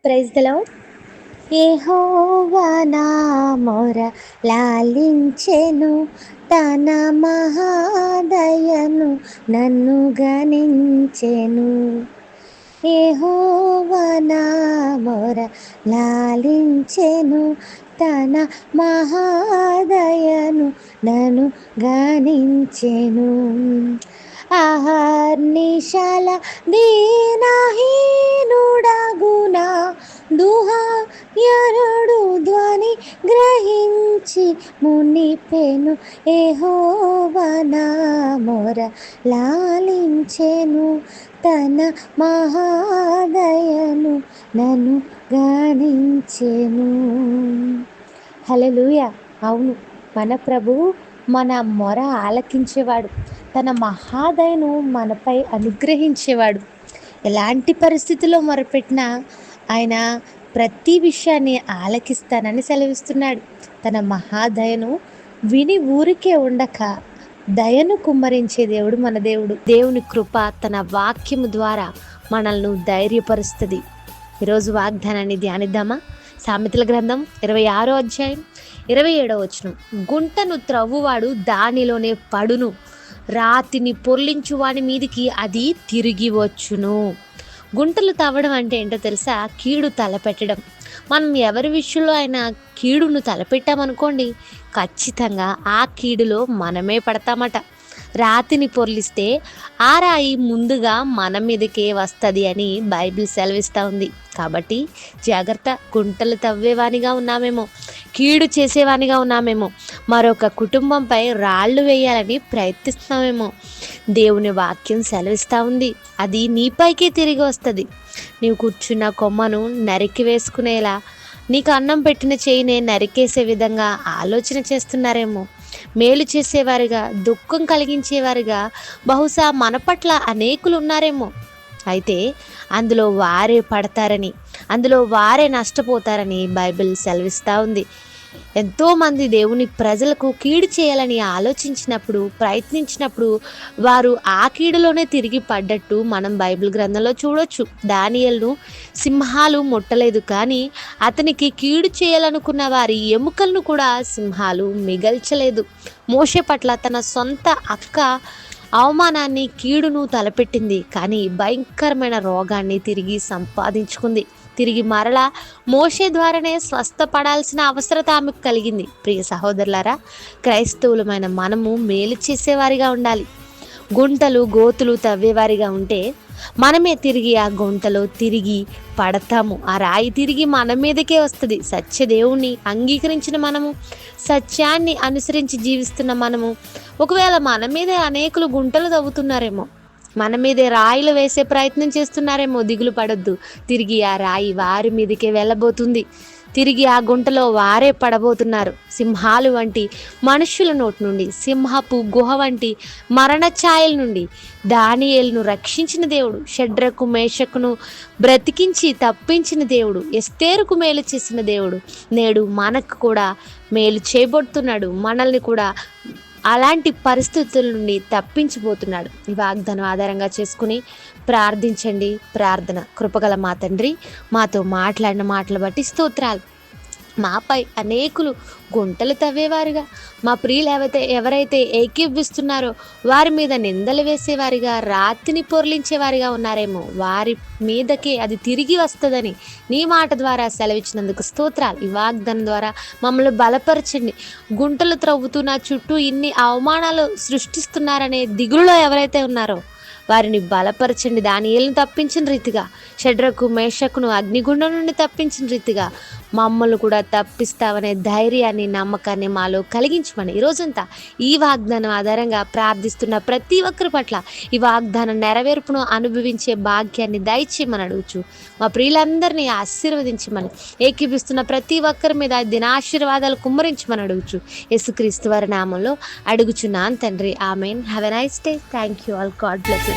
Praise the lord. యెహోవా నా మొర లాలించెను, తన మహాదయను నన్ను గణించెను. యెహోవా నా మొర లాలించెను, తన మహాదయను నన్ను గణించెను. అహర్నిశల దీనహీనుడగునా దుహాయరుడు ధ్వని గ్రహించి మునిపెను. యెహోవా నా మొర లాలించెను, తన మహాదయను నన్ను గణించెను. హల్లెలూయా. అవును, మన ప్రభువు మన మొర ఆలకించేవాడు, తన మహాదయను మనపై అనుగ్రహించేవాడు. ఎలాంటి పరిస్థితుల్లో మొరపెట్టినా ఆయన ప్రతి విషయాన్ని ఆలకిస్తానని సెలవిస్తున్నాడు. తన మహాదయను విని ఊరికే ఉండక దయను కుమ్మరించే దేవుడు మన దేవుడు. దేవుని కృప తన వాక్యము ద్వారా మనల్ని ధైర్యపరుస్తుంది. ఈరోజు వాగ్దానాన్ని ధ్యానిద్దామా? సామెతల గ్రంథం 26వ అధ్యాయం 27వ వచనం. గుంటను త్రవ్వువాడు దానిలోనే పడును, రాతిని పొర్లించువాని మీదికి అది తిరిగి వచ్చును. గుంటలు తవ్వడం అంటే ఏంటో తెలుసా? కీడు తలపెట్టడం. మనం ఎవరి విషయంలో అయినా కీడును తలపెట్టామనుకోండి, ఖచ్చితంగా ఆ కీడులో మనమే పడతామట. రాతిని పొర్లిస్తే ఆ రాయి ముందుగా మన మీదకే వస్తుంది అని బైబిల్ సెలవిస్తూ ఉంది. కాబట్టి జాగ్రత్త. గుంటలు తవ్వేవానిగా ఉన్నామేమో, కీడు చేసేవానిగా ఉన్నామేమో, మరొక కుటుంబంపై రాళ్ళు వేయాలని ప్రయత్నిస్తున్నామేమో. దేవుని వాక్యం సెలవిస్తూ ఉంది, అది నీపైకే తిరిగి వస్తుంది. నీవు కూర్చున్న కొమ్మను నరికి వేసుకునేలా, నీకు అన్నం పెట్టిన చేయినే నరికేసే విధంగా ఆలోచన చేస్తున్నారేమో. మేలు చేసేవారిగా, దుఃఖం కలిగించేవారిగా బహుశా మన పట్ల అనేకులు ఉన్నారేమో. అయితే అందులో వారే పడతారని, అందులో వారే నష్టపోతారని బైబిల్ సెలవిస్తూ ఉంది. ఎంతోమంది దేవుని ప్రజలకు కీడు చేయాలని ఆలోచించినప్పుడు, ప్రయత్నించినప్పుడు వారు ఆ కీడులోనే తిరిగి పడ్డట్టు మనం బైబిల్ గ్రంథంలో చూడొచ్చు. దానియేలును సింహాలు ముట్టలేదు, కానీ అతనికి కీడు చేయాలనుకున్న వారి ఎముకలను కూడా సింహాలు మిగల్చలేదు. మోషే పట్ల తన సొంత అక్క అవమానాన్ని, కీడును తలపెట్టింది, కానీ భయంకరమైన రోగాన్ని తిరిగి సంపాదించుకుంది. తిరిగి మరలా మోషే ద్వారానే స్వస్థపడాల్సిన అవసరత ఆమెకు కలిగింది. ప్రియ సహోదరులారా, క్రైస్తవులమైన మనము మేలు చేసేవారిగా ఉండాలి. గుంటలు గోతులు తవ్వేవారిగా ఉంటే మనమే తిరిగి ఆ గుంటలో తిరిగి పడతాము. ఆ రాయి తిరిగి మన మీదకే వస్తుంది. సత్యదేవుణ్ణి అంగీకరించిన మనము, సత్యాన్ని అనుసరించి జీవిస్తున్న మనము, ఒకవేళ మన మీదే అనేకులు గుంటలు తవ్వుతున్నారేమో, మన మీదే రాయిలు వేసే ప్రయత్నం చేస్తున్నారేమో, దిగులు పడొద్దు. తిరిగి ఆ రాయి వారి మీదకే వెళ్ళబోతుంది. తిరిగి ఆ గుంటలో వారే పడబోతున్నారు. సింహాలు వంటి మనుషుల నోటి నుండి, సింహపు గుహ వంటి మరణ ఛాయల నుండి దానియేలును రక్షించిన దేవుడు, షడ్రకు మేషకును బ్రతికించి తప్పించిన దేవుడు, ఎస్తేరుకు మేలు చేసిన దేవుడు నేడు మనకు కూడా మేలు చేయబోతున్నాడు. మనల్ని కూడా అలాంటి పరిస్థితుల నుండి తప్పించబోతున్నాడు. ఈ వాగ్దానం ఆధారంగా చేసుకుని ప్రార్థించండి. ప్రార్థన. కృపగల మా తండ్రి, మాతో మాట్లాడిన మాటలు బట్టి స్తోత్రాలు. మాపై అనేకులు గుంటలు తవ్వేవారుగా, మా ప్రియులు ఎవరైతే ఏకీభవిస్తున్నారో వారి మీద నిందలు వేసేవారిగా, రాతిని పొర్లించేవారిగా ఉన్నారేమో, వారి మీదకే అది తిరిగి వస్తుందని నీ మాట ద్వారా సెలవిచ్చినందుకు స్తోత్రాలు. ఈ వాగ్దానం ద్వారా మమ్మల్ని బలపరచండి. గుంటలు త్రవ్వుతూ నా చుట్టూ ఇన్ని అవమానాలు సృష్టిస్తున్నారనే దిగులులో ఎవరైతే ఉన్నారో వారిని బలపరచండి. దానియేలును తప్పించిన రీతిగా, షడ్రకు మేషకును అగ్నిగుండం నుండి తప్పించిన రీతిగా మమ్మల్ని కూడా తప్పిస్తావనే ధైర్యాన్ని, నమ్మకాన్ని మాలో కలిగించమని ఈరోజంతా ఈ వాగ్దానం ఆధారంగా ప్రార్థిస్తున్న ప్రతి ఒక్కరి పట్ల ఈ వాగ్దానం నెరవేర్పును అనుభవించే భాగ్యాన్ని దయచేయమని అడుగుచు మా ప్రియులందరినీ ఆశీర్వదించమని, ఏకీపిస్తున్న ప్రతి ఒక్కరి మీద దినాశీర్వాదాలు కుమ్మరించమని అడుగుచు యేసుక్రీస్తు వారి నామంలో అడుగుచున్నాను తండ్రి. Amen. Have a nice day. Thank you all. God bless you.